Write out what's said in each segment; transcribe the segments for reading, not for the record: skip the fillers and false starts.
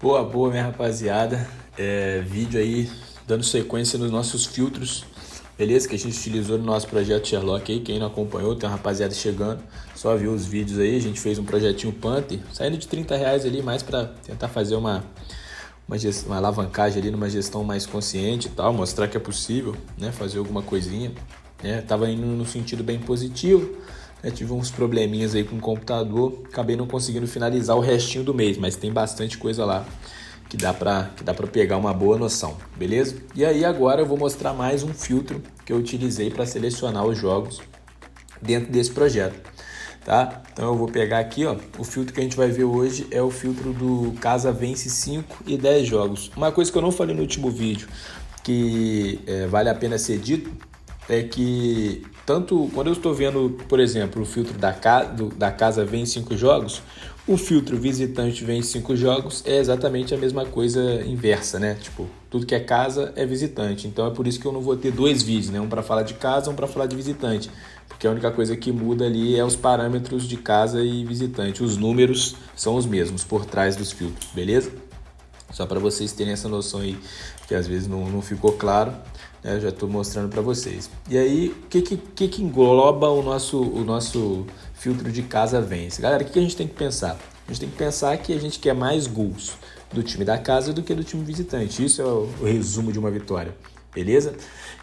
Boa, boa, minha rapaziada. Vídeo aí dando sequência nos nossos filtros, beleza? Que a gente utilizou no nosso projeto Sherlock aí. Quem não acompanhou, tem uma rapaziada chegando. Só viu os vídeos aí. A gente fez um projetinho Panther, saindo de R$ 30 ali, mais para tentar fazer uma alavancagem ali numa gestão mais consciente e tal, mostrar que é possível, né? Fazer alguma coisinha, né? Tava indo no sentido bem positivo. Tive uns probleminhas aí com o computador, acabei não conseguindo finalizar o restinho do mês, mas tem bastante coisa lá que dá pra pegar uma boa noção, beleza? E aí agora eu vou mostrar mais um filtro que eu utilizei para selecionar os jogos dentro desse projeto, tá? Então eu vou pegar aqui, ó, o filtro que a gente vai ver hoje é o filtro do Casa Vence 5 e 10 jogos. Uma coisa que eu não falei no último vídeo, que vale a pena ser dito, é que tanto quando eu estou vendo, por exemplo, o filtro da casa vem 5 jogos, o filtro visitante vem 5 jogos é exatamente a mesma coisa inversa, né? Tipo, tudo que é casa é visitante. Então é por isso que eu não vou ter dois vídeos, né? Um para falar de casa, um para falar de visitante. Porque a única coisa que muda ali é os parâmetros de casa e visitante. Os números são os mesmos por trás dos filtros, beleza? Só para vocês terem essa noção aí, que às vezes não ficou claro, né? Eu já estou mostrando para vocês. E aí, o que engloba o nosso filtro de casa vence? Galera, o que a gente tem que pensar? A gente tem que pensar que a gente quer mais gols do time da casa do que do time visitante. Isso é o resumo de uma vitória, beleza?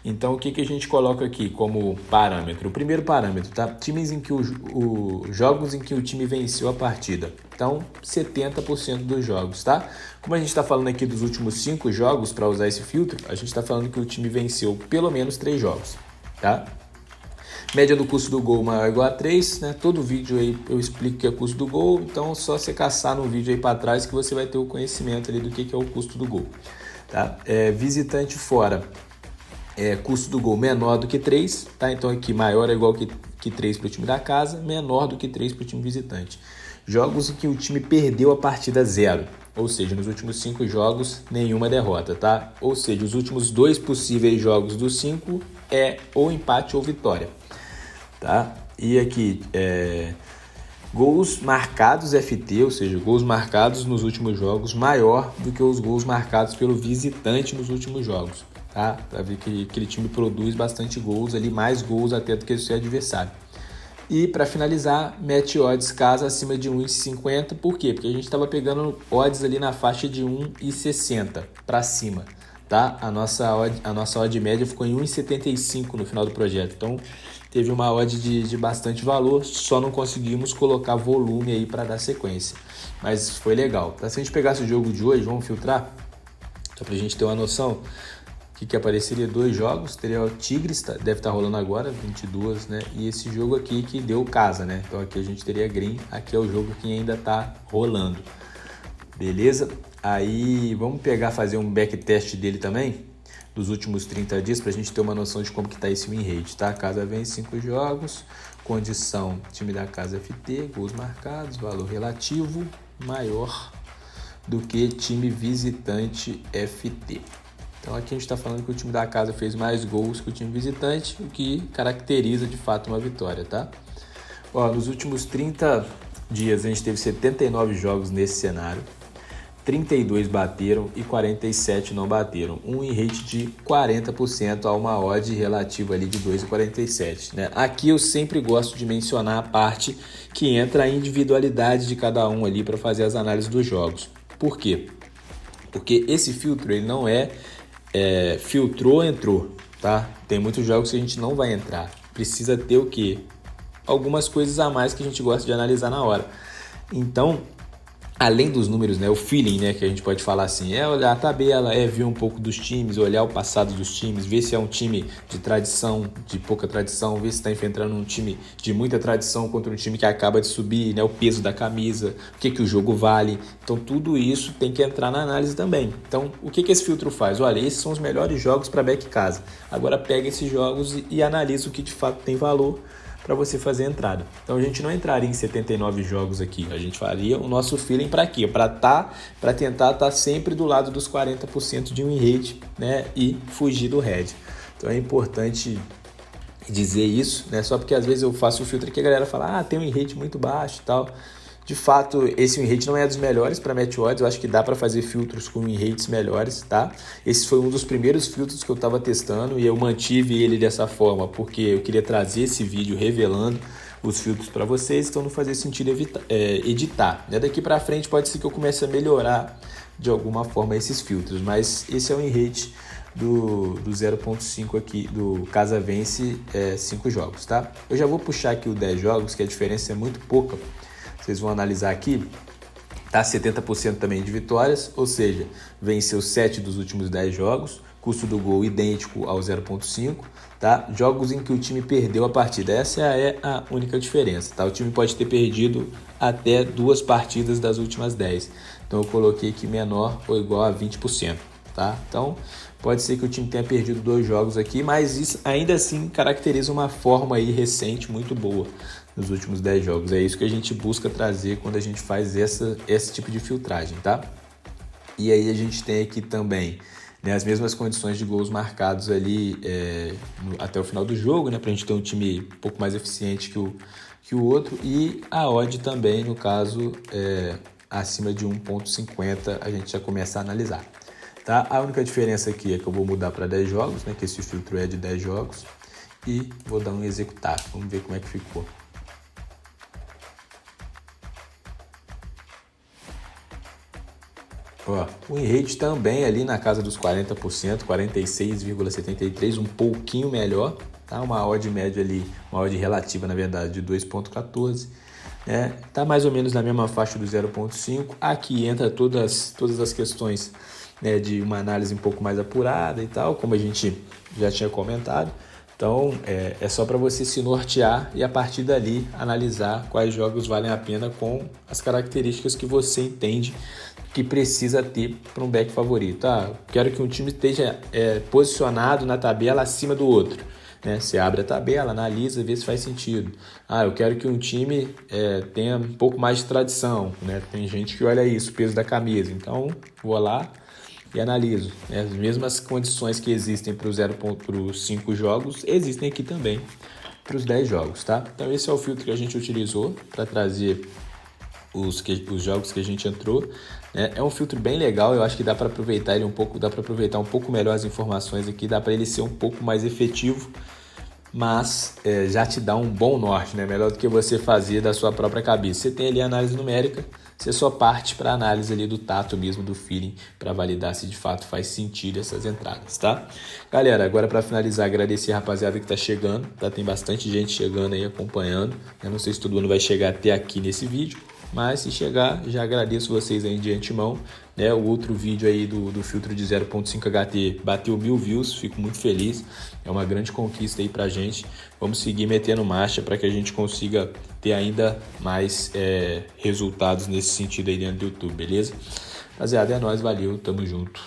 Então, o que a gente coloca aqui como parâmetro? O primeiro parâmetro, tá? Times em que jogos em que o time venceu a partida. Então, 70% dos jogos, tá? Como a gente está falando aqui dos últimos 5 jogos para usar esse filtro, a gente está falando que o time venceu pelo menos 3 jogos, tá? Média do custo do gol maior ou igual a 3, né? Todo vídeo aí eu explico o que é custo do gol, então é só você caçar no vídeo aí para trás que você vai ter o conhecimento ali do que é o custo do gol, tá? Visitante fora, custo do gol menor do que 3, tá? Então aqui maior ou igual que 3 para o time da casa, menor do que 3 para o time visitante. Jogos em que o time perdeu a partida 0, ou seja, nos últimos 5 jogos, nenhuma derrota, tá? Ou seja, os últimos 2 possíveis jogos dos 5 é ou empate ou vitória, tá? E aqui, gols marcados FT, ou seja, gols marcados nos últimos jogos, maior do que os gols marcados pelo visitante nos últimos jogos, tá? Pra ver que aquele time produz bastante gols ali, mais gols até do que o seu adversário. E para finalizar, match odds casa acima de 1,50. Por quê? Porque a gente estava pegando odds ali na faixa de 1,60 para cima, tá? A nossa odd média ficou em 1,75 no final do projeto. Então teve uma odd de bastante valor, só não conseguimos colocar volume aí para dar sequência. Mas foi legal. Tá? Se a gente pegasse o jogo de hoje, vamos filtrar, só para a gente ter uma noção. Que apareceria 2 jogos, teria o Tigres, deve estar rolando agora, 22, né? E esse jogo aqui que deu casa, né? Então aqui a gente teria Green, aqui é o jogo que ainda está rolando, beleza? Aí vamos fazer um backtest dele também, dos últimos 30 dias, para a gente ter uma noção de como que tá esse win rate, tá? Casa vem 5 jogos, condição, time da casa FT, gols marcados, valor relativo maior do que time visitante FT. Então aqui a gente está falando que o time da casa fez mais gols que o time visitante, o que caracteriza de fato uma vitória, tá? Ó, nos últimos 30 dias a gente teve 79 jogos nesse cenário, 32 bateram e 47 não bateram, um win rate de 40% a uma odd relativa ali de 2,47, né? Aqui eu sempre gosto de mencionar a parte que entra a individualidade de cada um ali para fazer as análises dos jogos. Por quê? Porque esse filtro ele não filtrou, entrou, tá? Tem muitos jogos que a gente não vai entrar. Precisa ter o quê? Algumas coisas a mais que a gente gosta de analisar na hora. Então, além dos números, né, o feeling, né, que a gente pode falar assim, olhar a tabela, ver um pouco dos times, olhar o passado dos times, ver se é um time de tradição, de pouca tradição, ver se está enfrentando um time de muita tradição contra um time que acaba de subir, né, o peso da camisa, o que o jogo vale. Então tudo isso tem que entrar na análise também. Então o que esse filtro faz? Olha, esses são os melhores jogos para back casa. Agora pega esses jogos e analisa o que de fato tem valor para você fazer a entrada. Então a gente não entraria em 79 jogos aqui, a gente faria o nosso feeling para quê? Para tentar estar sempre do lado dos 40% de win rate, né, e fugir do red. Então é importante dizer isso, né, só porque às vezes eu faço o filtro aqui e a galera fala, tem um win rate muito baixo e tal. De fato, esse win rate não é dos melhores para match odds, eu acho que dá para fazer filtros com win rates melhores, tá? Esse foi um dos primeiros filtros que eu estava testando e eu mantive ele dessa forma porque eu queria trazer esse vídeo revelando os filtros para vocês, então não fazia sentido editar. Né? Daqui para frente pode ser que eu comece a melhorar de alguma forma esses filtros, mas esse é o win rate do 0.5 aqui, do Casa Vence 5 jogos, tá? Eu já vou puxar aqui o 10 jogos, que a diferença é muito pouca. Vocês vão analisar aqui, tá 70% também de vitórias, ou seja, venceu 7 dos últimos 10 jogos, custo do gol idêntico ao 0.5, tá? Jogos em que o time perdeu a partida, essa é a única diferença, tá? O time pode ter perdido até 2 partidas das últimas 10, então eu coloquei aqui menor ou igual a 20%, tá? Então, pode ser que o time tenha perdido 2 jogos aqui, mas isso ainda assim caracteriza uma forma aí recente muito boa nos últimos 10 jogos. É isso que a gente busca trazer quando a gente faz esse tipo de filtragem, tá? E aí a gente tem aqui também, né, as mesmas condições de gols marcados ali até o final do jogo, né, para a gente ter um time um pouco mais eficiente que o outro, e a odd também, no caso, acima de 1.50, a gente já começa a analisar. Tá? A única diferença aqui é que eu vou mudar para 10 jogos, né, que esse filtro é de 10 jogos, e vou dar um executar. Vamos ver como é que ficou. Ó, o win rate também ali na casa dos 40%, 46,73%, um pouquinho melhor, tá? Uma odd média ali, uma odd relativa na verdade de 2,14, né? Tá mais ou menos na mesma faixa do 0,5. Aqui entra todas as questões, né, de uma análise um pouco mais apurada e tal, como a gente já tinha comentado. Então é só para você se nortear e a partir dali analisar quais jogos valem a pena com as características que você entende que precisa ter para um back favorito. Quero que um time esteja posicionado na tabela acima do outro. Né? Você abre a tabela, analisa, vê se faz sentido. Eu quero que um time tenha um pouco mais de tradição. Né? Tem gente que olha isso, peso da camisa. Então, vou lá e analiso. Né? As mesmas condições que existem para os 5 jogos, existem aqui também para os 10 jogos. Tá? Então, esse é o filtro que a gente utilizou para trazer os jogos que a gente entrou. Né? É um filtro bem legal, eu acho que dá para aproveitar ele um pouco, dá para aproveitar um pouco melhor as informações aqui, dá para ele ser um pouco mais efetivo, mas já te dá um bom norte, né? Melhor do que você fazer da sua própria cabeça. Você tem ali a análise numérica, você só parte para a análise ali do tato mesmo, do feeling, para validar se de fato faz sentido essas entradas, tá? Galera, agora para finalizar, agradecer a rapaziada que tá chegando, tá? Tem bastante gente chegando aí, acompanhando. Eu não sei se todo mundo vai chegar até aqui nesse vídeo, mas se chegar, já agradeço vocês aí de antemão, né? O outro vídeo aí do filtro de 0.5 HT bateu 1000 views, fico muito feliz, é uma grande conquista aí pra gente. Vamos seguir metendo marcha para que a gente consiga ter ainda mais resultados nesse sentido aí dentro do YouTube, beleza? Rapaziada, é nóis, valeu, tamo junto.